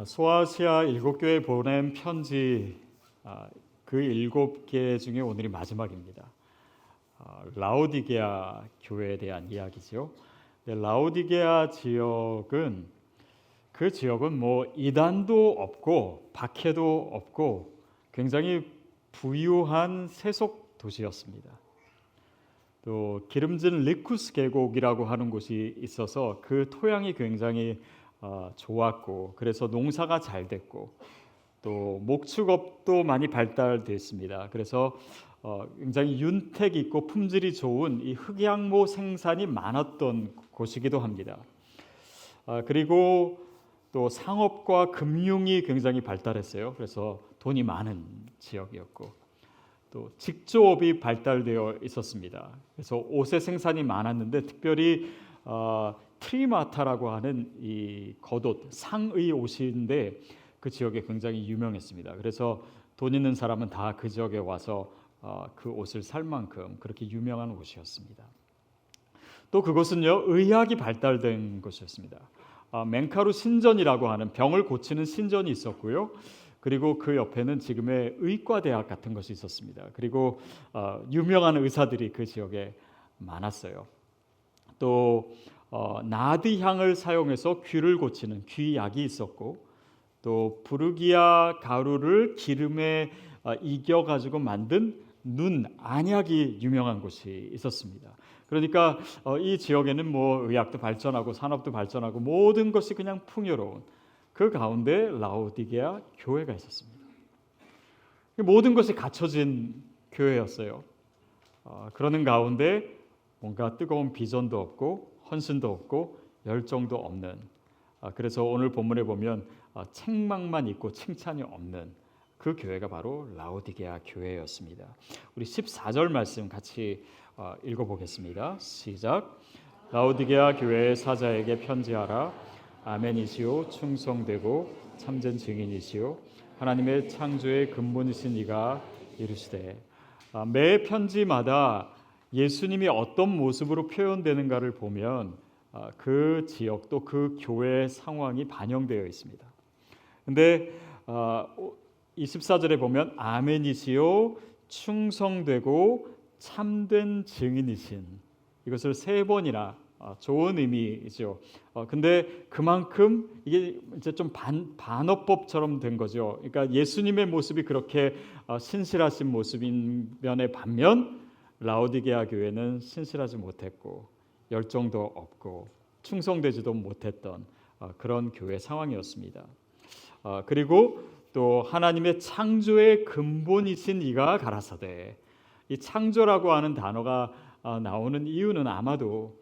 소아시아 7교회 보낸 편지 그 7개 중에 오늘이 마지막입니다. 라오디게아 교회에 대한 이야기죠. 라오디게아 지역은 그 지역은 뭐 이단도 없고 박해도 없고 굉장히 부유한 세속 도시였습니다. 또 기름진 리쿠스 계곡이라고 하는 곳이 있어서 그 토양이 굉장히 좋았고 그래서 농사가 잘 됐고 또 목축업도 많이 발달됐습니다. 그래서 굉장히 윤택 있고 품질이 좋은 이 흑양모 생산이 많았던 곳이기도 합니다. 그리고 또 상업과 금융이 굉장히 발달했어요. 그래서 돈이 많은 지역이었고 또 직조업이 발달되어 있었습니다. 그래서 옷의 생산이 많았는데 특별히 트리마타라고 하는 이 겉옷, 상의 옷인데 그 지역에 굉장히 유명했습니다. 그래서 돈 있는 사람은 다 그 지역에 와서 그 옷을 살 만큼 그렇게 유명한 옷이었습니다. 또 그곳은요 의학이 발달된 곳이었습니다. 맹카루 신전이라고 하는 병을 고치는 신전이 있었고요. 그리고 그 옆에는 지금의 의과대학 같은 것이 있었습니다. 그리고 유명한 의사들이 그 지역에 많았어요. 또 나드향을 사용해서 귀를 고치는 귀약이 있었고 또 부르기아 가루를 기름에 이겨가지고 만든 눈 안약이 유명한 곳이 있었습니다. 그러니까 이 지역에는 뭐 의학도 발전하고 산업도 발전하고 모든 것이 그냥 풍요로운 그 가운데 라오디게아 교회가 있었습니다. 모든 것이 갖춰진 교회였어요. 그러는 가운데 뭔가 뜨거운 비전도 없고 헌신도 없고 열정도 없는 그래서 오늘 본문에 보면 책망만 있고 칭찬이 없는 그 교회가 바로 라오디게아 교회였습니다. 우리 14절 말씀 같이 읽어보겠습니다. 시작. 라오디게아 교회의 사자에게 편지하라. 아멘이시오 충성되고 참된 증인이시오 하나님의 창조의 근본이신 이가 이르시되. 매 편지마다 예수님이 어떤 모습으로 표현되는가를 보면 그 지역 또 그 교회의 상황이 반영되어 있습니다. 근데 24절에 보면 아멘이시오 충성되고 참된 증인이신 이것을 3번이나 좋은 의미죠. 근데 그만큼 이게 이제 좀 반어법처럼 된 거죠. 그러니까 예수님의 모습이 그렇게 신실하신 모습인 면에 반면 라오디게아 교회는 신실하지 못했고 열정도 없고 충성되지도 못했던 그런 교회 상황이었습니다. 그리고 또 하나님의 창조의 근본이신 이가 가라사대. 이 창조라고 하는 단어가 나오는 이유는 아마도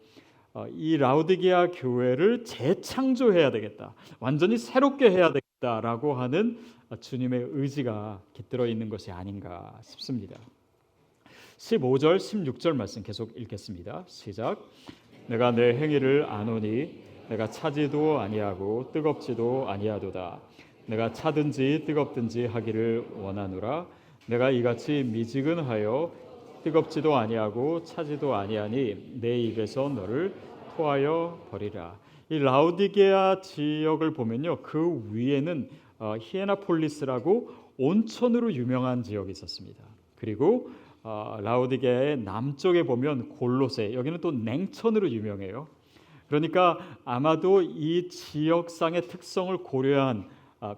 이 라오디게아 교회를 재창조해야 되겠다, 완전히 새롭게 해야 되겠다라고 하는 주님의 의지가 깃들어 있는 것이 아닌가 싶습니다. 15절, 16절 말씀 계속 읽겠습니다. 시작. 내가 내 행위를 아노니 내가 차지도 아니하고 뜨겁지도 아니하도다. 내가 차든지 뜨겁든지 하기를 원하노라. 내가 이같이 미지근하여 뜨겁지도 아니하고 차지도 아니하니 내 입에서 너를 토하여 버리라. 이 라오디게아 지역을 보면요, 그 위에는 히에나폴리스라고 온천으로 유명한 지역이 있었습니다. 그리고 라오디게아의 남쪽에 보면 골로세, 여기는 또 냉천으로 유명해요. 그러니까 아마도 이 지역상의 특성을 고려한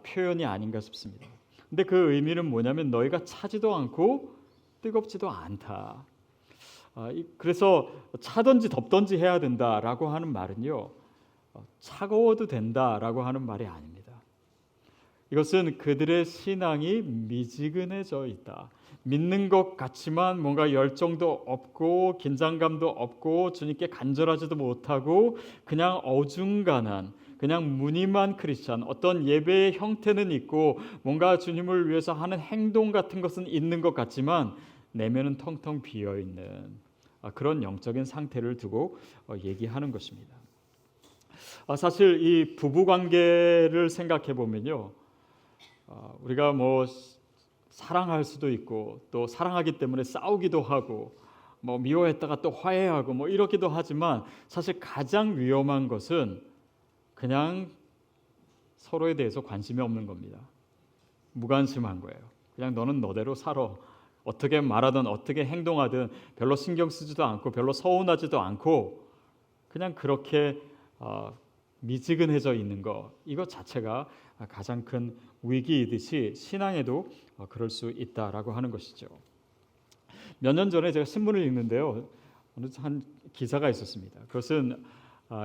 표현이 아닌가 싶습니다. 근데 그 의미는 뭐냐면 너희가 차지도 않고 뜨겁지도 않다. 그래서 차든지 덥든지 해야 된다라고 하는 말은요, 차가워도 된다라고 하는 말이 아닙니다. 이것은 그들의 신앙이 미지근해져 있다. 믿는 것 같지만 뭔가 열정도 없고 긴장감도 없고 주님께 간절하지도 못하고 그냥 어중간한, 그냥 무늬만 크리스찬, 어떤 예배의 형태는 있고 뭔가 주님을 위해서 하는 행동 같은 것은 있는 것 같지만 내면은 텅텅 비어있는 그런 영적인 상태를 두고 얘기하는 것입니다. 사실 이 부부관계를 생각해 보면요, 우리가 뭐 사랑할 수도 있고 또 사랑하기 때문에 싸우기도 하고 뭐 미워했다가 또 화해하고 뭐 이러기도 하지만 사실 가장 위험한 것은 그냥 서로에 대해서 관심이 없는 겁니다. 무관심한 거예요. 그냥 너는 너대로 살아. 어떻게 말하든 어떻게 행동하든 별로 신경 쓰지도 않고 별로 서운하지도 않고 그냥 그렇게 미지근해져 있는 거, 이것 자체가 가장 큰 위기이듯이 신앙에도 그럴 수 있다라고 하는 것이죠. 몇 년 전에 제가 신문을 읽는데요, 어느 한 기사가 있었습니다. 그것은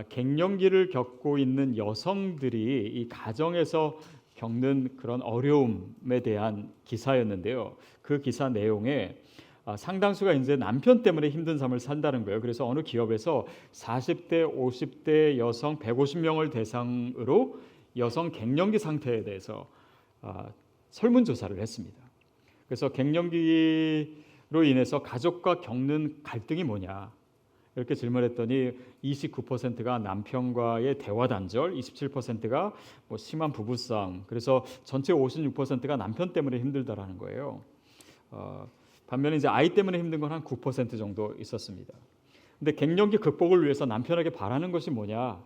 갱년기를 겪고 있는 여성들이 이 가정에서 겪는 그런 어려움에 대한 기사였는데요. 그 기사 내용에 상당수가 이제 남편 때문에 힘든 삶을 산다는 거예요. 그래서 어느 기업에서 40대, 50대 여성 150명을 대상으로 여성 갱년기 상태에 대해서 설문조사를 했습니다. 그래서 갱년기로 인해서 가족과 겪는 갈등이 뭐냐 이렇게 질문했더니 29%가 남편과의 대화 단절, 27%가 뭐 심한 부부싸움, 그래서 전체 56%가 남편 때문에 힘들다라는 거예요. 반면에 이제 아이 때문에 힘든 건 한 9% 정도 있었습니다. 근데 갱년기 극복을 위해서 남편에게 바라는 것이 뭐냐?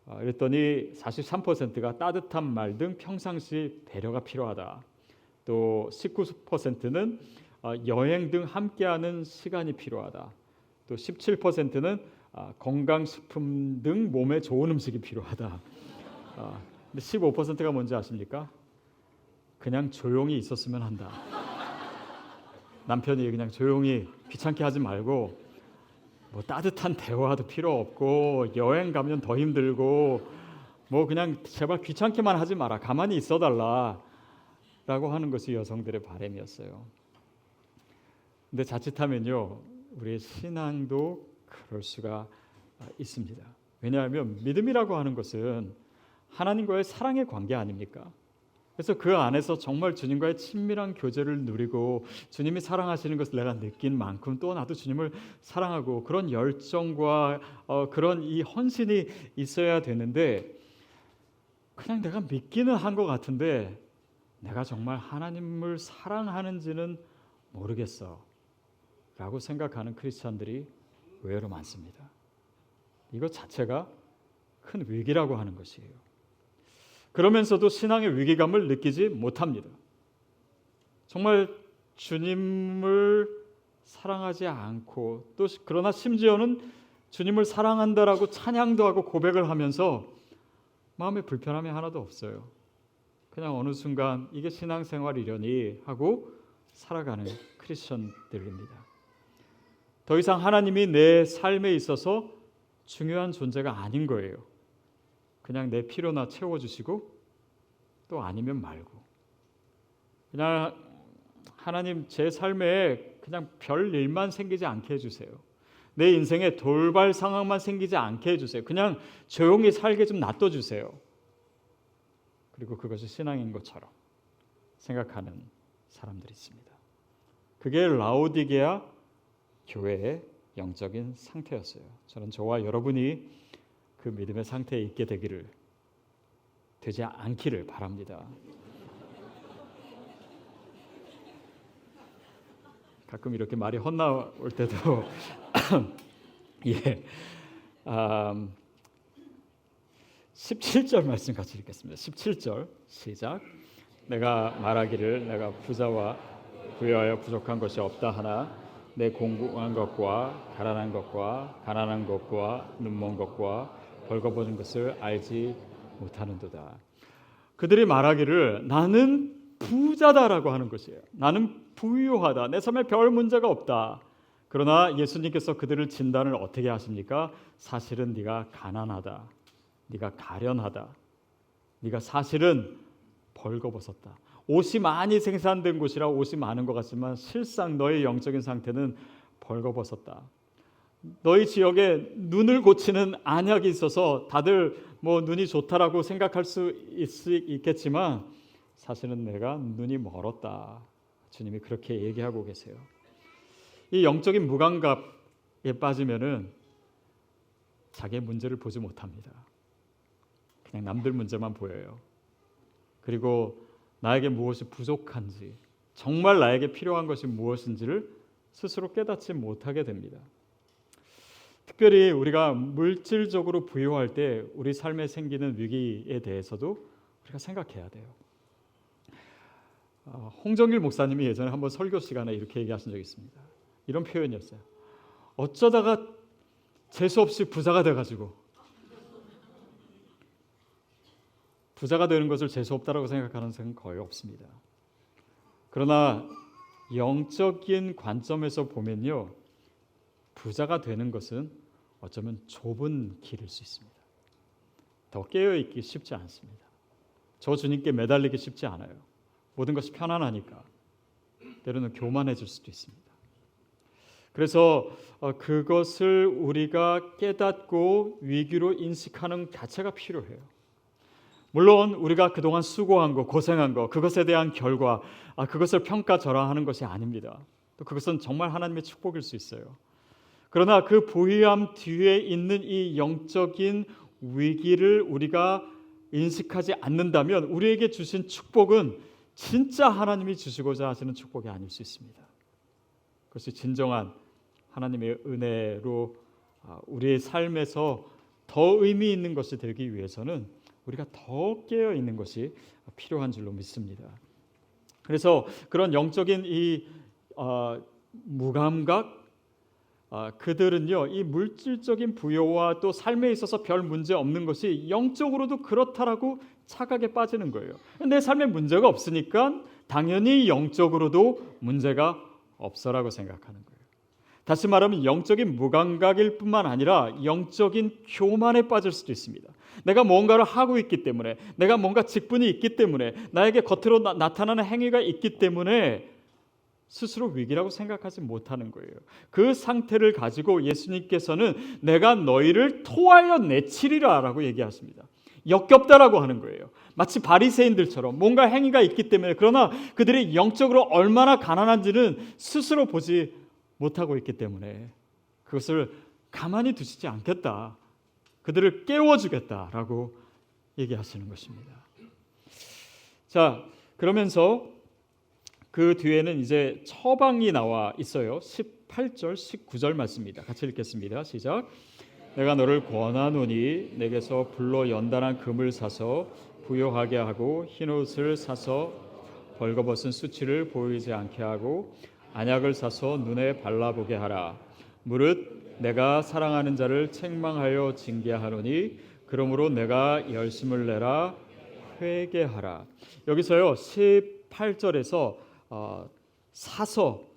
그랬더니 43%가 따뜻한 말 등 평상시 배려가 필요하다. 또 19%는 여행 등 함께하는 시간이 필요하다. 또 17%는 건강식품 등 몸에 좋은 음식이 필요하다. 근데 15%가 뭔지 아십니까? 그냥 조용히 있었으면 한다. 남편이 그냥 조용히 귀찮게 하지 말고 뭐 따뜻한 대화도 필요 없고 여행 가면 더 힘들고 뭐 그냥 제발 귀찮게만 하지 마라. 가만히 있어달라 라고 하는 것이 여성들의 바람이었어요. 근데 자칫하면요, 우리의 신앙도 그럴 수가 있습니다. 왜냐하면 믿음이라고 하는 것은 하나님과의 사랑의 관계 아닙니까? 그래서 그 안에서 정말 주님과의 친밀한 교제를 누리고 주님이 사랑하시는 것을 내가 느낀 만큼 또 나도 주님을 사랑하고 그런 열정과 그런 이 헌신이 있어야 되는데, 그냥 내가 믿기는 한 것 같은데 내가 정말 하나님을 사랑하는지는 모르겠어 라고 생각하는 크리스찬들이 의외로 많습니다. 이것 자체가 큰 위기라고 하는 것이에요. 그러면서도 신앙의 위기감을 느끼지 못합니다. 정말 주님을 사랑하지 않고 또 그러나 심지어는 주님을 사랑한다라고 찬양도 하고 고백을 하면서 마음에 불편함이 하나도 없어요. 그냥 어느 순간 이게 신앙생활이려니 하고 살아가는 크리스천들입니다. 더 이상 하나님이 내 삶에 있어서 중요한 존재가 아닌 거예요. 그냥 내 필요나 채워주시고 또 아니면 말고, 그냥 하나님 제 삶에 그냥 별 일만 생기지 않게 해주세요. 내 인생에 돌발 상황만 생기지 않게 해주세요. 그냥 조용히 살게 좀 놔둬주세요. 그리고 그것이 신앙인 것처럼 생각하는 사람들이 있습니다. 그게 라오디게아 교회의 영적인 상태였어요. 저는 저와 여러분이 그 믿음의 상태에 있게 되지 않기를 바랍니다. 가끔 이렇게 말이 헛나올 때도 예, 17절 말씀 같이 읽겠습니다. 17절 시작. 내가 말하기를 내가 부자와 부여하여 부족한 것이 없다 하나 내 공고한 것과 가난한 것과 눈먼 것과 벌거벗은 것을 알지 못하는도다. 그들이 말하기를 나는 부자다라고 하는 것이에요. 나는 부유하다. 내 삶에 별 문제가 없다. 그러나 예수님께서 그들을 진단을 어떻게 하십니까? 사실은 네가 가난하다. 네가 가련하다. 네가 사실은 벌거벗었다. 옷이 많이 생산된 곳이라 옷이 많은 것 같지만 실상 너의 영적인 상태는 벌거벗었다. 너희 지역에 눈을 고치는 안약이 있어서 다들 뭐 눈이 좋다라고 생각할 수 있겠지만 사실은 내가 눈이 멀었다. 주님이 그렇게 얘기하고 계세요. 이 영적인 무감각에 빠지면은 자기의 문제를 보지 못합니다. 그냥 남들 문제만 보여요. 그리고 나에게 무엇이 부족한지, 정말 나에게 필요한 것이 무엇인지를 스스로 깨닫지 못하게 됩니다. 특별히 우리가 물질적으로 부유할 때 우리 삶에 생기는 위기에 대해서도 우리가 생각해야 돼요. 홍정일 목사님이 예전에 한번 설교 시간에 이렇게 얘기하신 적이 있습니다. 이런 표현이었어요. 어쩌다가 재수없이 부자가 돼가지고 부자가 되는 것을 재수없다라고 생각하는 사람은 거의 없습니다. 그러나 영적인 관점에서 보면요, 부자가 되는 것은 어쩌면 좁은 길일 수 있습니다. 더 깨어있기 쉽지 않습니다. 저 주님께 매달리기 쉽지 않아요. 모든 것이 편안하니까 때로는 교만해질 수도 있습니다. 그래서 그것을 우리가 깨닫고 위기로 인식하는 자체가 필요해요. 물론 우리가 그동안 수고한 거, 고생한 거, 그것에 대한 결과, 그것을 평가절하하는 것이 아닙니다. 또 그것은 정말 하나님의 축복일 수 있어요. 그러나 그 부유함 뒤에 있는 이 영적인 위기를 우리가 인식하지 않는다면 우리에게 주신 축복은 진짜 하나님이 주시고자 하시는 축복이 아닐 수 있습니다. 그것이 진정한 하나님의 은혜로 우리의 삶에서 더 의미 있는 것이 되기 위해서는 우리가 더 깨어 있는 것이 필요한 줄로 믿습니다. 그래서 그런 영적인 이 무감각, 그들은요, 이 물질적인 부여와 또 삶에 있어서 별 문제 없는 것이 영적으로도 그렇다라고 착각에 빠지는 거예요. 내 삶에 문제가 없으니까 당연히 영적으로도 문제가 없어라고 생각하는 거예요. 다시 말하면 영적인 무감각일 뿐만 아니라 영적인 교만에 빠질 수도 있습니다. 내가 뭔가를 하고 있기 때문에, 내가 뭔가 직분이 있기 때문에, 나에게 겉으로 나타나는 행위가 있기 때문에 스스로 위기라고 생각하지 못하는 거예요. 그 상태를 가지고 예수님께서는 내가 너희를 토하여 내치리라 라고 얘기하십니다. 역겹다라고 하는 거예요. 마치 바리새인들처럼 뭔가 행위가 있기 때문에, 그러나 그들이 영적으로 얼마나 가난한지는 스스로 보지 못하고 있기 때문에 그것을 가만히 두시지 않겠다, 그들을 깨워주겠다라고 얘기하시는 것입니다. 자, 그러면서 그 뒤에는 이제 처방이 나와 있어요. 18절, 19절 말씀입니다. 같이 읽겠습니다. 시작. 내가 너를 권하노니 내게서 불로 연단한 금을 사서 부요하게 하고 흰옷을 사서 벌거벗은 수치를 보이지 않게 하고 안약을 사서 눈에 발라보게 하라. 무릇 내가 사랑하는 자를 책망하여 징계하노니 그러므로 내가 열심을 내라 회개하라. 여기서요 18절에서 사서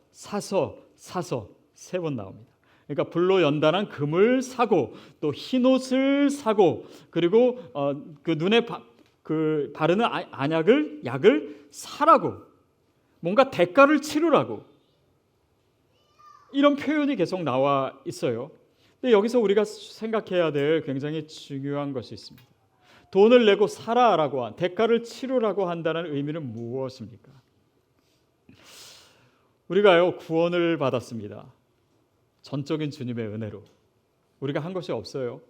세 번 나옵니다. 그러니까 불로 연단한 금을 사고 또 흰옷을 사고 그리고 그 눈에 바르는 약을 사라고, 뭔가 대가를 치르라고, 이런 표현이 계속 나와 있어요. 근데 여기서 우리가 생각해야 될 굉장히 중요한 것이 있습니다. 돈을 내고 사라라고 한, 대가를 치르라고 한다는 의미는 무엇입니까? 우리가요 구원을 받았습니다. 전적인 주님의 은혜로. 우리가 한 것이 없어요.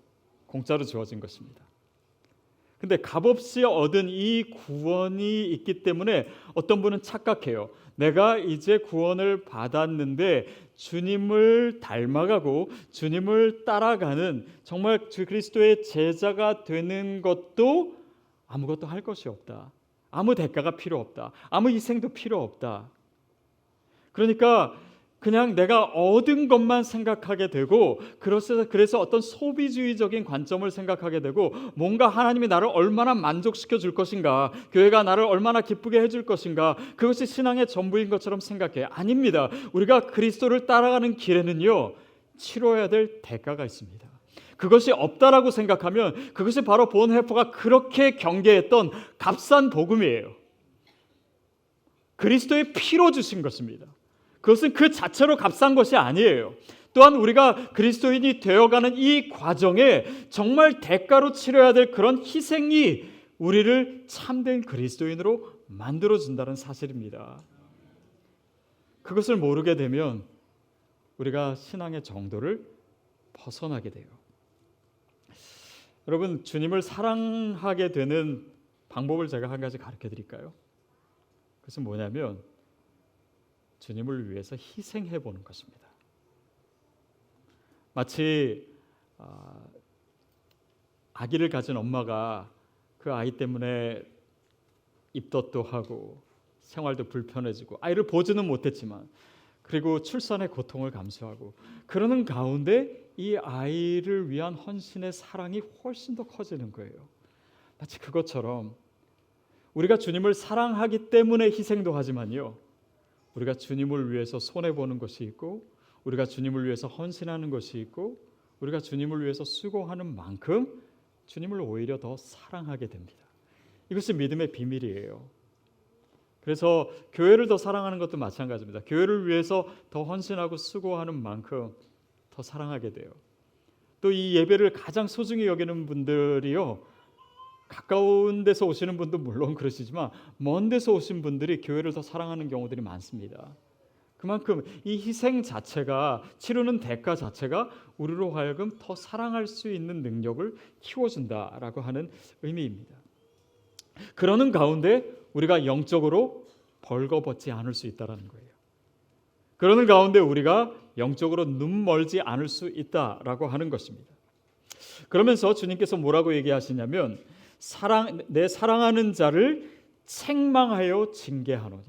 공짜로 주어진 것입니다. 근데 값없이 얻은 이 구원이 있기 때문에 어떤 분은 착각해요. 내가 이제 구원을 받았는데 주님을 닮아가고 주님을 따라가는, 정말 주 그리스도의 제자가 되는 것도 아무것도 할 것이 없다. 아무 대가가 필요 없다. 아무 희생도 필요 없다. 그러니까 그냥 내가 얻은 것만 생각하게 되고, 그래서 어떤 소비주의적인 관점을 생각하게 되고, 뭔가 하나님이 나를 얼마나 만족시켜 줄 것인가, 교회가 나를 얼마나 기쁘게 해줄 것인가, 그것이 신앙의 전부인 것처럼 생각해요. 아닙니다. 우리가 그리스도를 따라가는 길에는요 치러야 될 대가가 있습니다. 그것이 없다라고 생각하면 그것이 바로 본헤퍼가 그렇게 경계했던 값싼 복음이에요. 그리스도의 피로 주신 것입니다. 그것은 그 자체로 값싼 것이 아니에요. 또한 우리가 그리스도인이 되어가는 이 과정에 정말 대가로 치러야 될 그런 희생이 우리를 참된 그리스도인으로 만들어준다는 사실입니다. 그것을 모르게 되면 우리가 신앙의 정도를 벗어나게 돼요. 여러분, 주님을 사랑하게 되는 방법을 제가 한 가지 가르쳐 드릴까요? 그것은 뭐냐면 주님을 위해서 희생해 보는 것입니다. 마치 아기를 가진 엄마가 그 아이 때문에 입덧도 하고 생활도 불편해지고 아이를 보지는 못했지만 그리고 출산의 고통을 감수하고 그러는 가운데 이 아이를 위한 헌신의 사랑이 훨씬 더 커지는 거예요. 마치 그것처럼 우리가 주님을 사랑하기 때문에 희생도 하지만요, 우리가 주님을 위해서 손해보는 것이 있고 우리가 주님을 위해서 헌신하는 것이 있고 우리가 주님을 위해서 수고하는 만큼 주님을 오히려 더 사랑하게 됩니다. 이것이 믿음의 비밀이에요. 그래서 교회를 더 사랑하는 것도 마찬가지입니다. 교회를 위해서 더 헌신하고 수고하는 만큼 더 사랑하게 돼요. 또 이 예배를 가장 소중히 여기는 분들이요, 가까운 데서 오시는 분도 물론 그러시지만 먼 데서 오신 분들이 교회를 더 사랑하는 경우들이 많습니다. 그만큼 이 희생 자체가, 치르는 대가 자체가 우리로 하여금 더 사랑할 수 있는 능력을 키워준다라고 하는 의미입니다. 그러는 가운데 우리가 영적으로 벌거벗지 않을 수 있다는 거예요. 그러는 가운데 우리가 영적으로 눈멀지 않을 수 있다라고 하는 것입니다. 그러면서 주님께서 뭐라고 얘기하시냐면 내 사랑하는 자를 책망하여 징계하노니.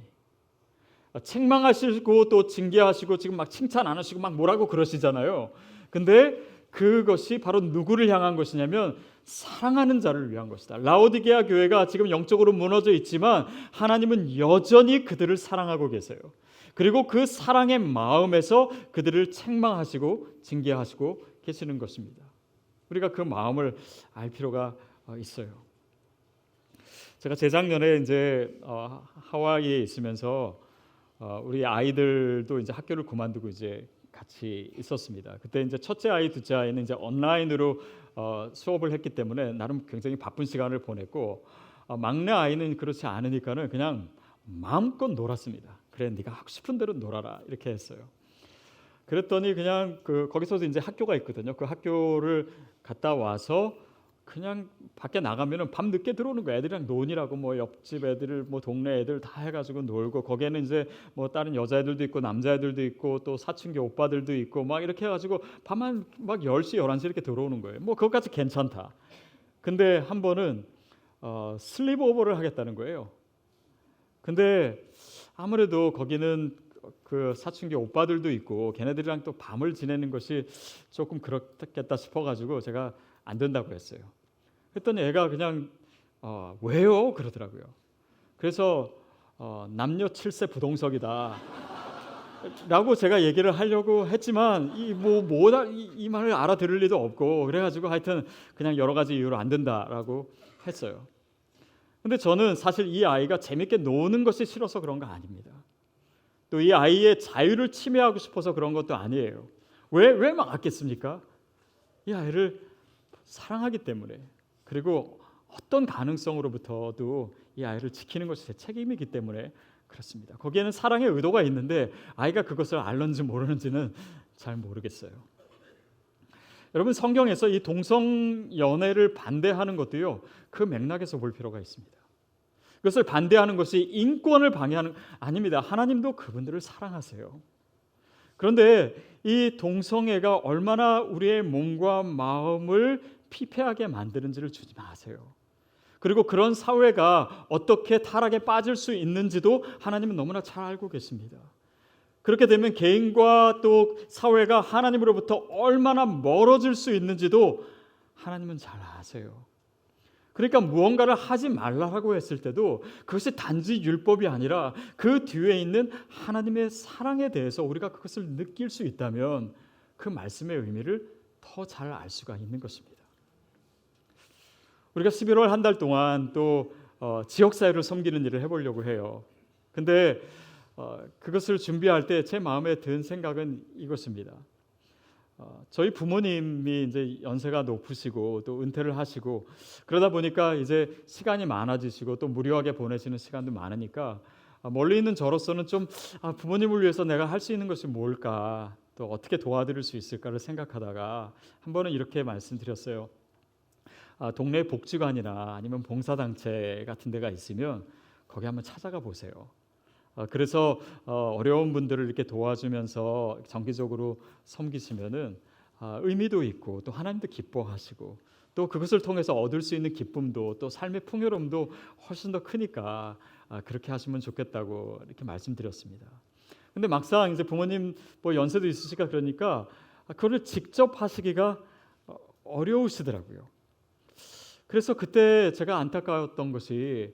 책망하시고 또 징계하시고 지금 막 칭찬 안 하시고 막 뭐라고 그러시잖아요. 근데 그것이 바로 누구를 향한 것이냐면 사랑하는 자를 위한 것이다. 라오디게아 교회가 지금 영적으로 무너져 있지만 하나님은 여전히 그들을 사랑하고 계세요. 그리고 그 사랑의 마음에서 그들을 책망하시고 징계하시고 계시는 것입니다. 우리가 그 마음을 알 필요가 있어요. 제가 재작년에 이제 하와이에 있으면서 우리 아이들도 이제 학교를 그만두고 이제 같이 있었습니다. 그때 이제 첫째 아이, 둘째 아이는 이제 온라인으로 수업을 했기 때문에 나름 굉장히 바쁜 시간을 보냈고 막내 아이는 그렇지 않으니까는 그냥 마음껏 놀았습니다. 그래, 네가 하고 싶은 대로 놀아라 이렇게 했어요. 그랬더니 그냥 거기서도 이제 학교가 있거든요. 그 학교를 갔다 와서 그냥 밖에 나가면은 밤 늦게 들어오는 거예요. 애들이랑 논이라고 뭐 옆집 애들 뭐 동네 애들 다 해가지고 놀고 거기에는 이제 뭐 다른 여자애들도 있고 남자애들도 있고 또 사춘기 오빠들도 있고 막 이렇게 해가지고 밤만 막 10시 11시 이렇게 들어오는 거예요. 뭐 그것까지 괜찮다. 근데 한 번은 슬립오버를 하겠다는 거예요. 근데 아무래도 거기는 그 사춘기 오빠들도 있고 걔네들이랑 또 밤을 지내는 것이 조금 그렇겠다 싶어가지고 제가 안 된다고 했어요. 그랬더니 애가 그냥 왜요? 그러더라고요. 그래서 남녀 7세 부동석이다 라고 제가 얘기를 하려고 했지만 이 말을 알아들을 리도 없고 그래가지고 하여튼 그냥 여러 가지 이유로 안 된다라고 했어요. 근데 저는 사실 이 아이가 재밌게 노는 것이 싫어서 그런 거 아닙니다. 또 이 아이의 자유를 침해하고 싶어서 그런 것도 아니에요. 왜 막았겠습니까? 이 아이를 사랑하기 때문에, 그리고 어떤 가능성으로부터도 이 아이를 지키는 것이 제 책임이기 때문에 그렇습니다. 거기에는 사랑의 의도가 있는데 아이가 그것을 알는지 모르는지는 잘 모르겠어요. 여러분, 성경에서 이 동성 연애를 반대하는 것도요, 그 맥락에서 볼 필요가 있습니다. 그것을 반대하는 것이 인권을 방해하는 아닙니다. 하나님도 그분들을 사랑하세요. 그런데 이 동성애가 얼마나 우리의 몸과 마음을 피폐하게 만드는지를 주님 아세요. 그리고 그런 사회가 어떻게 타락에 빠질 수 있는지도 하나님은 너무나 잘 알고 계십니다. 그렇게 되면 개인과 또 사회가 하나님으로부터 얼마나 멀어질 수 있는지도 하나님은 잘 아세요. 그러니까 무언가를 하지 말라고 했을 때도 그것이 단지 율법이 아니라 그 뒤에 있는 하나님의 사랑에 대해서 우리가 그것을 느낄 수 있다면 그 말씀의 의미를 더 잘 알 수가 있는 것입니다. 우리가 11월 한 달 동안 또 지역사회를 섬기는 일을 해보려고 해요. 근데 그것을 준비할 때 제 마음에 든 생각은 이것입니다. 저희 부모님이 이제 연세가 높으시고 또 은퇴를 하시고 그러다 보니까 이제 시간이 많아지시고 또 무료하게 보내시는 시간도 많으니까 멀리 있는 저로서는 좀 부모님을 위해서 내가 할 수 있는 것이 뭘까, 또 어떻게 도와드릴 수 있을까를 생각하다가 한 번은 이렇게 말씀드렸어요. 동네 복지관이나 아니면 봉사단체 같은 데가 있으면 거기 한번 찾아가 보세요. 그래서 어려운 분들을 이렇게 도와주면서 정기적으로 섬기시면은 의미도 있고 또 하나님도 기뻐하시고 또 그것을 통해서 얻을 수 있는 기쁨도 또 삶의 풍요로움도 훨씬 더 크니까 그렇게 하시면 좋겠다고 이렇게 말씀드렸습니다. 근데 막상 이제 부모님 뭐 연세도 있으시니까 그러니까 그거를 직접 하시기가 어려우시더라고요. 그래서 그때 제가 안타까웠던 것이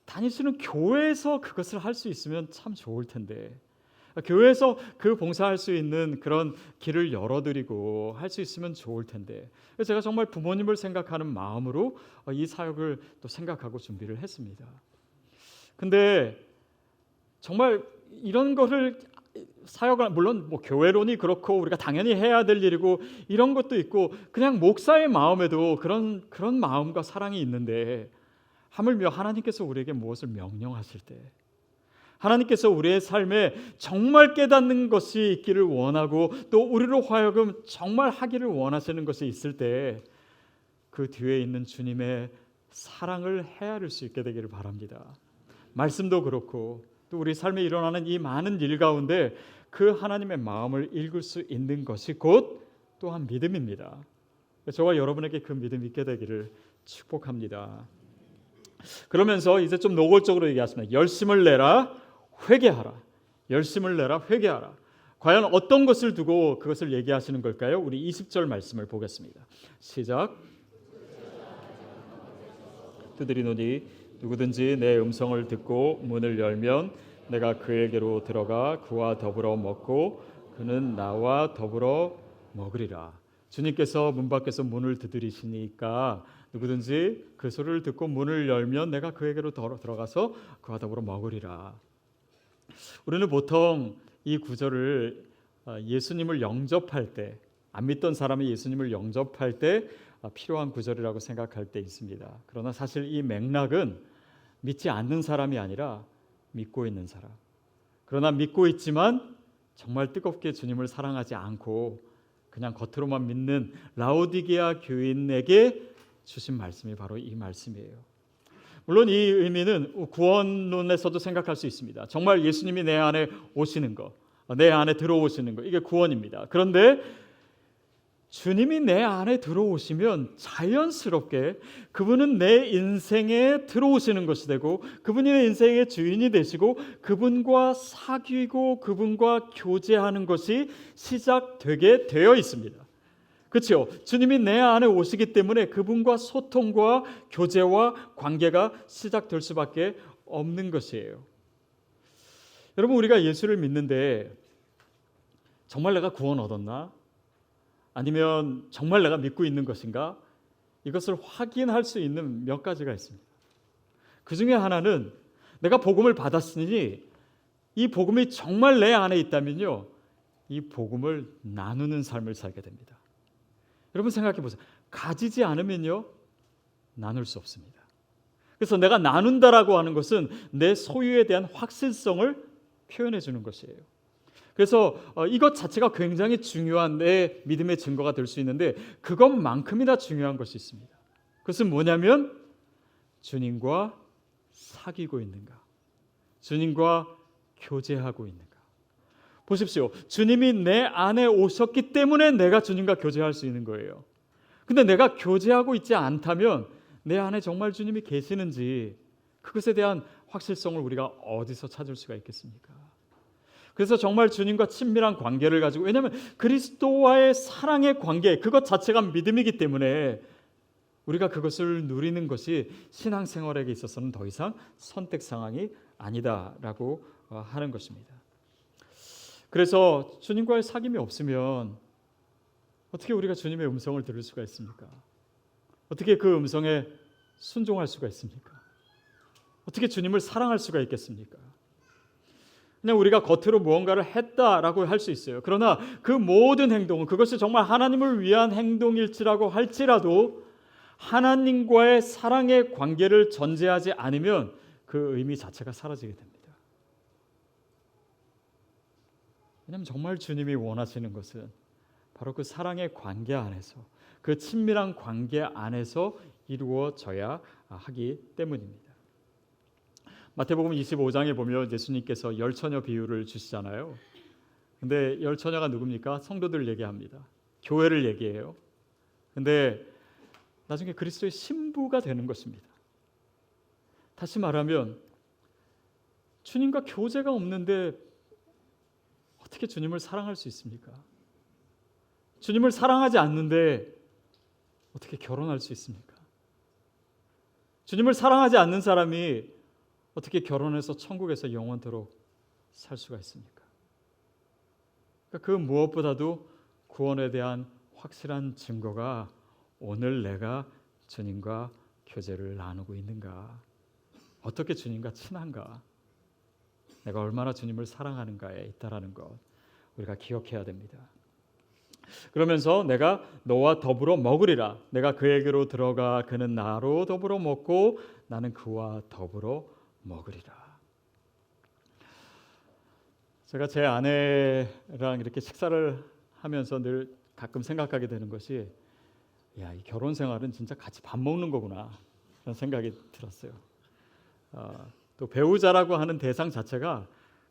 다니시는 교회에서 그것을 할 수 있으면 참 좋을 텐데 교회에서 그 봉사할 수 있는 그런 길을 열어드리고 할 수 있으면 좋을 텐데 제가 정말 부모님을 생각하는 마음으로 이 사역을 또 생각하고 준비를 했습니다. 근데 정말 이런 거를 사역을 물론 뭐 교회론이 그렇고 우리가 당연히 해야 될 일이고 이런 것도 있고 그냥 목사의 마음에도 그런 마음과 사랑이 있는데 하물며 하나님께서 우리에게 무엇을 명령하실 때 하나님께서 우리의 삶에 정말 깨닫는 것이 있기를 원하고 또 우리로 하여금 정말 하기를 원하시는 것이 있을 때 그 뒤에 있는 주님의 사랑을 헤아릴 수 있게 되기를 바랍니다. 말씀도 그렇고 또 우리 삶에 일어나는 이 많은 일 가운데 그 하나님의 마음을 읽을 수 있는 것이 곧 또한 믿음입니다. 저와 여러분에게 그 믿음이 있게 되기를 축복합니다. 그러면서 이제 좀 노골적으로 얘기하십니다. 열심을 내라 회개하라. 열심을 내라 회개하라. 과연 어떤 것을 두고 그것을 얘기하시는 걸까요? 우리 20절 말씀을 보겠습니다. 시작. 두드리노니 누구든지 내 음성을 듣고 문을 열면 내가 그에게로 들어가 그와 더불어 먹고 그는 나와 더불어 먹으리라. 주님께서 문 밖에서 문을 두드리시니까 누구든지 그 소리를 듣고 문을 열면 내가 그에게로 들어가서 그와 더불어 먹으리라. 우리는 보통 이 구절을 예수님을 영접할 때, 안 믿던 사람이 예수님을 영접할 때 필요한 구절이라고 생각할 때 있습니다. 그러나 사실 이 맥락은 믿지 않는 사람이 아니라 믿고 있는 사람. 그러나 믿고 있지만 정말 뜨겁게 주님을 사랑하지 않고 그냥 겉으로만 믿는 라오디게아 교인에게 주신 말씀이 바로 이 말씀이에요. 물론 이 의미는 구원론에서도 생각할 수 있습니다. 정말 예수님이 내 안에 오시는 것, 내 안에 들어오시는 것, 이게 구원입니다. 그런데 주님이 내 안에 들어오시면 자연스럽게 그분은 내 인생에 들어오시는 것이 되고 그분이 내 인생의 주인이 되시고 그분과 사귀고 그분과 교제하는 것이 시작되게 되어 있습니다. 그렇죠? 주님이 내 안에 오시기 때문에 그분과 소통과 교제와 관계가 시작될 수밖에 없는 것이에요. 여러분, 우리가 예수를 믿는데 정말 내가 구원 얻었나? 아니면 정말 내가 믿고 있는 것인가? 이것을 확인할 수 있는 몇 가지가 있습니다. 그 중에 하나는 내가 복음을 받았으니 이 복음이 정말 내 안에 있다면요, 이 복음을 나누는 삶을 살게 됩니다. 여러분 생각해 보세요. 가지지 않으면요, 나눌 수 없습니다. 그래서 내가 나눈다라고 하는 것은 내 소유에 대한 확실성을 표현해 주는 것이에요. 그래서 이것 자체가 굉장히 중요한 내 믿음의 증거가 될 수 있는데 그것만큼이나 중요한 것이 있습니다. 그것은 뭐냐면 주님과 사귀고 있는가, 주님과 교제하고 있는가. 보십시오. 주님이 내 안에 오셨기 때문에 내가 주님과 교제할 수 있는 거예요. 근데 내가 교제하고 있지 않다면 내 안에 정말 주님이 계시는지 그것에 대한 확실성을 우리가 어디서 찾을 수가 있겠습니까? 그래서 정말 주님과 친밀한 관계를 가지고, 왜냐하면 그리스도와의 사랑의 관계, 그것 자체가 믿음이기 때문에 우리가 그것을 누리는 것이 신앙생활에게 있어서는 더 이상 선택 상황이 아니다라고 하는 것입니다. 그래서 주님과의 사귐이 없으면 어떻게 우리가 주님의 음성을 들을 수가 있습니까? 어떻게 그 음성에 순종할 수가 있습니까? 어떻게 주님을 사랑할 수가 있겠습니까? 그냥 우리가 겉으로 무언가를 했다라고 할 수 있어요. 그러나 그 모든 행동은, 그것이 정말 하나님을 위한 행동일지라고 할지라도 하나님과의 사랑의 관계를 전제하지 않으면 그 의미 자체가 사라지게 됩니다. 왜냐하면 정말 주님이 원하시는 것은 바로 그 사랑의 관계 안에서, 그 친밀한 관계 안에서 이루어져야 하기 때문입니다. 마태복음 25장에 보면 예수님께서 열처녀 비유를 주시잖아요. 근데 열처녀가 누굽니까? 성도들 얘기합니다. 교회를 얘기해요. 근데 나중에 그리스도의 신부가 되는 것입니다. 다시 말하면 주님과 교제가 없는데 어떻게 주님을 사랑할 수 있습니까? 주님을 사랑하지 않는데 어떻게 결혼할 수 있습니까? 주님을 사랑하지 않는 사람이 어떻게 결혼해서 천국에서 영원토록 살 수가 있습니까? 그러니까 그 무엇보다도 구원에 대한 확실한 증거가 오늘 내가 주님과 교제를 나누고 있는가, 어떻게 주님과 친한가, 내가 얼마나 주님을 사랑하는가에 있다라는 것 우리가 기억해야 됩니다. 그러면서 내가 너와 더불어 먹으리라. 내가 그에게로 들어가 그는 나로 더불어 먹고 나는 그와 더불어 먹으리라. 제가 제 아내랑 이렇게 식사를 하면서 늘 가끔 생각하게 되는 것이, 야, 이 결혼 생활은 진짜 같이 밥 먹는 거구나 라는 생각이 들었어요. 또 배우자라고 하는 대상 자체가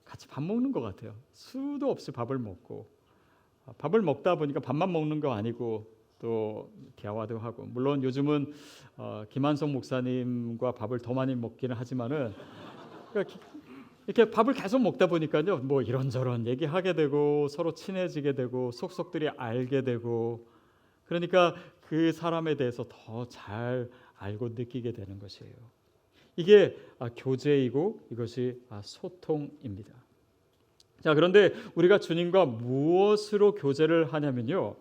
같이 밥 먹는 것 같아요. 수도 없이 밥을 먹고, 밥을 먹다 보니까 밥만 먹는 거 아니고 또 대화도 하고, 물론 요즘은 김한성 목사님과 밥을 더 많이 먹기는 하지만은 이렇게 밥을 계속 먹다 보니까요, 뭐 이런저런 얘기하게 되고 서로 친해지게 되고 속속들이 알게 되고, 그러니까 그 사람에 대해서 더 잘 알고 느끼게 되는 것이에요. 이게 교제이고 이것이 소통입니다. 자, 그런데 우리가 주님과 무엇으로 교제를 하냐면요,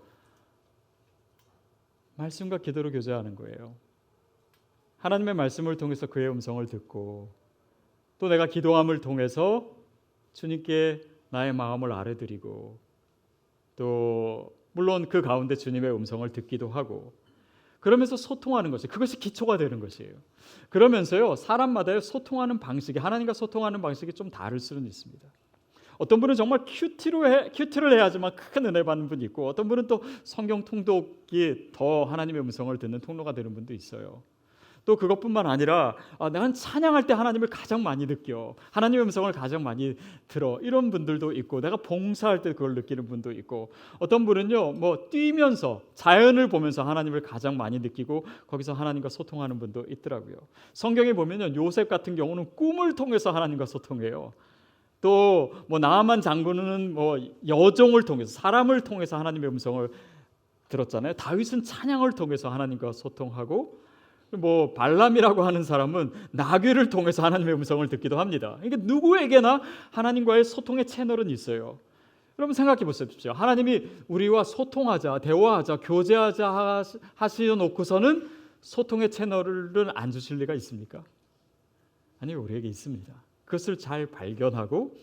말씀과 기도로 교제하는 거예요. 하나님의 말씀을 통해서 그의 음성을 듣고, 또 내가 기도함을 통해서 주님께 나의 마음을 아뢰드리고, 또 물론 그 가운데 주님의 음성을 듣기도 하고, 그러면서 소통하는 것이, 그것이 기초가 되는 것이에요. 그러면서요, 사람마다의 소통하는 방식이, 하나님과 소통하는 방식이 좀 다를 수는 있습니다. 어떤 분은 정말 큐티를 해야지만 큰 은혜 받는 분이 있고, 어떤 분은 또 성경 통독이 더 하나님의 음성을 듣는 통로가 되는 분도 있어요. 또 그것뿐만 아니라 나는 찬양할 때 하나님을 가장 많이 느껴, 하나님의 음성을 가장 많이 들어, 이런 분들도 있고, 내가 봉사할 때 그걸 느끼는 분도 있고, 어떤 분은요, 뭐 뛰면서 자연을 보면서 하나님을 가장 많이 느끼고 거기서 하나님과 소통하는 분도 있더라고요. 성경에 보면요, 요셉 같은 경우는 꿈을 통해서 하나님과 소통해요. 또 뭐 나아만 장군은 뭐 여종을 통해서, 사람을 통해서 하나님의 음성을 들었잖아요. 다윗은 찬양을 통해서 하나님과 소통하고, 뭐 발람이라고 하는 사람은 나귀를 통해서 하나님의 음성을 듣기도 합니다. 그러니까 누구에게나 하나님과의 소통의 채널은 있어요. 여러분 생각해 보십시오. 하나님이 우리와 소통하자, 대화하자, 교제하자 하시놓고서는 소통의 채널은 안 주실 리가 있습니까? 아니, 우리에게 있습니다. 그것을 잘 발견하고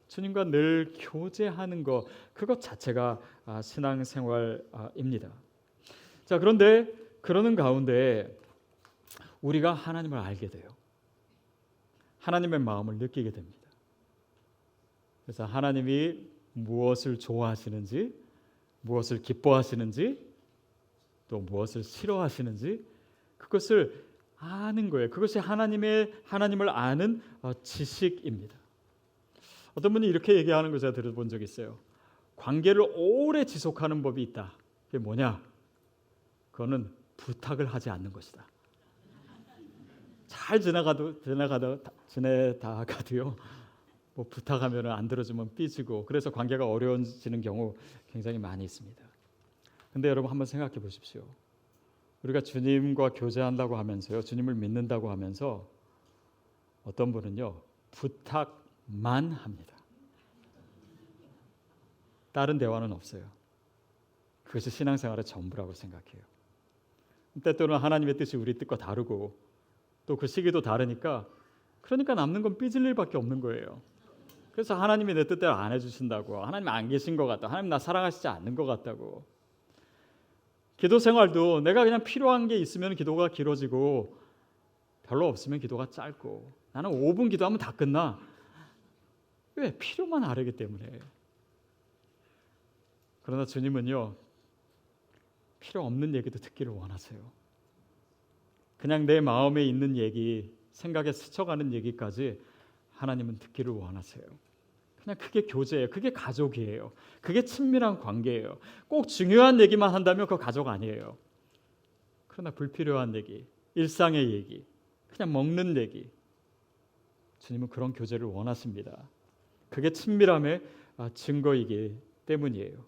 주님과 늘 교제하는 것, 그것 자체가 신앙생활입니다. 자, 그런데 그러는 가운데 우리가 하나님을 알게 돼요. 하나님의 마음을 느끼게 됩니다. 그래서 하나님이 무엇을 좋아하시는지, 무엇을 기뻐하시는지, 또 무엇을 싫어하시는지, 그것을 아는 거예요. 그것이 하나님을 아는 지식입니다. 어떤 분이 이렇게 얘기하는 거 제가 들어본 적이 있어요. 관계를 오래 지속하는 법이 있다. 그게 뭐냐? 그거는 부탁을 하지 않는 것이다. 잘 지내다가도요, 뭐 부탁하면 안 들어주면 삐지고, 그래서 관계가 어려워지는 경우 굉장히 많이 있습니다. 근데 여러분 한번 생각해 보십시오. 우리가 주님과 교제한다고 하면서요, 주님을 믿는다고 하면서 어떤 분은요, 부탁만 합니다. 다른 대화는 없어요. 그것이 신앙생활의 전부라고 생각해요. 때때로는 하나님의 뜻이 우리 뜻과 다르고, 또 그 시기도 다르니까, 그러니까 남는 건 삐질 일밖에 없는 거예요. 그래서 하나님이 내 뜻대로 안 해주신다고, 하나님 안 계신 것 같다, 하나님 나 사랑하시지 않는 것 같다고. 기도 생활도 내가 그냥 필요한 게 있으면 기도가 길어지고, 별로 없으면 기도가 짧고, 나는 5분 기도하면 다 끝나. 왜? 필요만 아뢰기 때문에. 그러나 주님은요, 필요 없는 얘기도 듣기를 원하세요. 그냥 내 마음에 있는 얘기, 생각에 스쳐가는 얘기까지 하나님은 듣기를 원하세요. 그냥 그게 교제예요. 그게 가족이에요. 그게 친밀한 관계예요. 꼭 중요한 얘기만 한다면 그거 가족 아니에요. 그러나 불필요한 얘기, 일상의 얘기, 그냥 먹는 얘기, 주님은 그런 교제를 원하십니다. 그게 친밀함의 증거이기 때문이에요.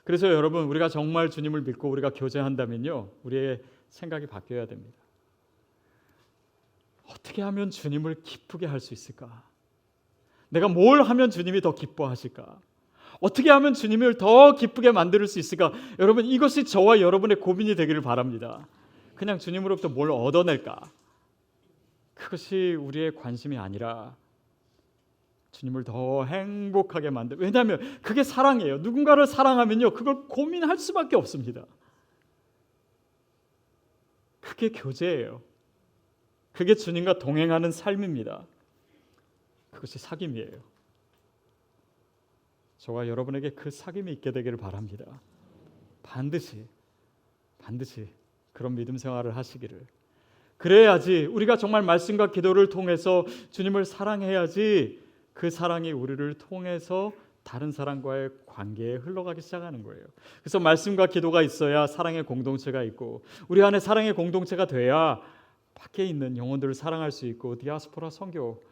그래서 여러분, 우리가 정말 주님을 믿고 우리가 교제한다면요, 우리의 생각이 바뀌어야 됩니다. 어떻게 하면 주님을 기쁘게 할 수 있을까? 내가 뭘 하면 주님이 더 기뻐하실까? 어떻게 하면 주님을 더 기쁘게 만들 수 있을까? 여러분, 이것이 저와 여러분의 고민이 되기를 바랍니다. 그냥 주님으로부터 뭘 얻어낼까? 그것이 우리의 관심이 아니라 주님을 더 행복하게 만들. 왜냐하면 그게 사랑이에요. 누군가를 사랑하면요, 그걸 고민할 수밖에 없습니다. 그게 교제예요. 그게 주님과 동행하는 삶입니다. 그것이 사귐이에요. 저와 여러분에게 그 사귐이 있게 되기를 바랍니다. 반드시 그런 믿음 생활을 하시기를. 그래야지 우리가 정말 말씀과 기도를 통해서 주님을 사랑해야지 그 사랑이 우리를 통해서 다른 사람과의 관계에 흘러가기 시작하는 거예요. 그래서 말씀과 기도가 있어야 사랑의 공동체가 있고, 우리 안에 사랑의 공동체가 돼야 밖에 있는 영혼들을 사랑할 수 있고, 디아스포라 선교,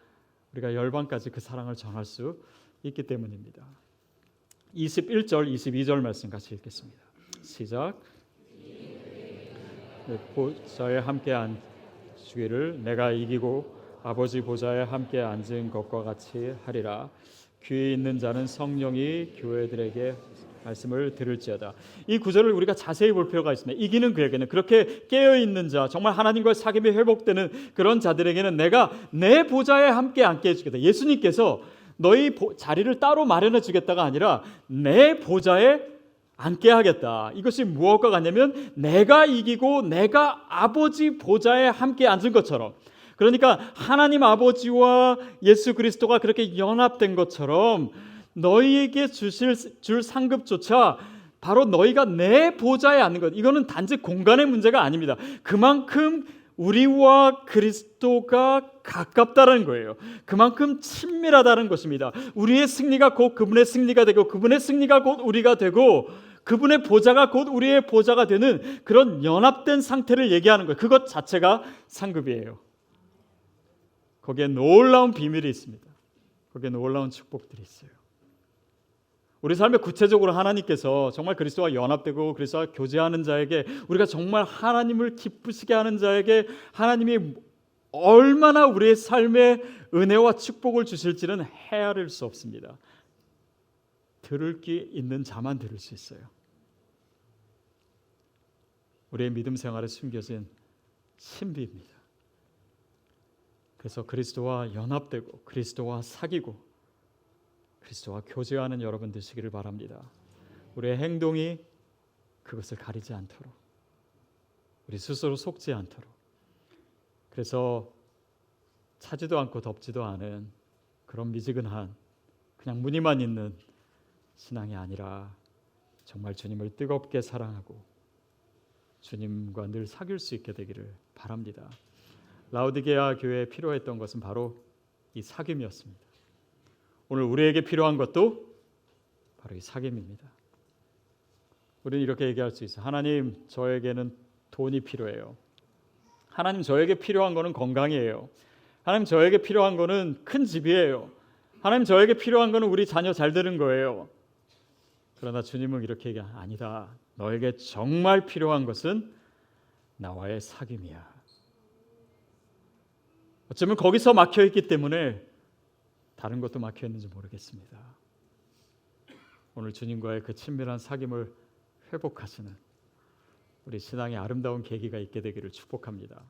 우리가 열방까지 그 사랑을 전할 수 있기 때문입니다. 21절, 22절 말씀 같이 읽겠습니다. 시작. 보좌에 함께 앉으기를 내가 이기고 아버지 보좌에 함께 앉은 것과 같이 하리라. 귀에 있는 자는 성령이 교회들에게 말씀을 들을지어다. 이 구절을 우리가 자세히 볼 필요가 있습니다. 이기는 그에게는, 그렇게 깨어있는 자, 정말 하나님과의 사귐이 회복되는 그런 자들에게는 내가 내 보좌에 함께 앉게 해주겠다. 예수님께서 너희 자리를 따로 마련해 주겠다가 아니라 내 보좌에 앉게 하겠다. 이것이 무엇과 같냐면 내가 이기고 내가 아버지 보좌에 함께 앉은 것처럼, 그러니까 하나님 아버지와 예수 그리스도가 그렇게 연합된 것처럼 너희에게 줄 상급조차 바로 너희가 내 보좌에 앉는 것. 이거는 단지 공간의 문제가 아닙니다. 그만큼 우리와 그리스도가 가깝다는 거예요. 그만큼 친밀하다는 것입니다. 우리의 승리가 곧 그분의 승리가 되고, 그분의 승리가 곧 우리가 되고, 그분의 보좌가 곧 우리의 보좌가 되는 그런 연합된 상태를 얘기하는 거예요. 그것 자체가 상급이에요. 거기에 놀라운 비밀이 있습니다. 거기에 놀라운 축복들이 있어요. 우리 삶에 구체적으로 하나님께서 정말 그리스도와 연합되고 그리스도와 교제하는 자에게, 우리가 정말 하나님을 기쁘시게 하는 자에게 하나님이 얼마나 우리의 삶에 은혜와 축복을 주실지는 헤아릴 수 없습니다. 들을 귀 있는 자만 들을 수 있어요. 우리의 믿음 생활에 숨겨진 신비입니다. 그래서 그리스도와 연합되고 그리스도와 사귀고 그리스도와 교제하는 여러분 되시기를 바랍니다. 우리의 행동이 그것을 가리지 않도록, 우리 스스로 속지 않도록, 그래서 차지도 않고 덥지도 않은 그런 미지근한 그냥 무늬만 있는 신앙이 아니라 정말 주님을 뜨겁게 사랑하고 주님과 늘 사귈 수 있게 되기를 바랍니다. 라오디게아 교회에 필요했던 것은 바로 이 사귐이었습니다. 오늘 우리에게 필요한 것도 바로 이 사귐입니다. 우리는 이렇게 얘기할 수 있어요. 하나님, 저에게는 돈이 필요해요. 하나님, 저에게 필요한 거는 건강이에요. 하나님, 저에게 필요한 거는 큰 집이에요. 하나님, 저에게 필요한 거는 우리 자녀 잘 되는 거예요. 그러나 주님은 이렇게 얘기합니다. 아니다. 너에게 정말 필요한 것은 나와의 사귐이야. 어쩌면 거기서 막혀있기 때문에 다른 것도 막혀있는지 모르겠습니다. 오늘 주님과의 그 친밀한 사귐을 회복하시는 우리 신앙의 아름다운 계기가 있게 되기를 축복합니다.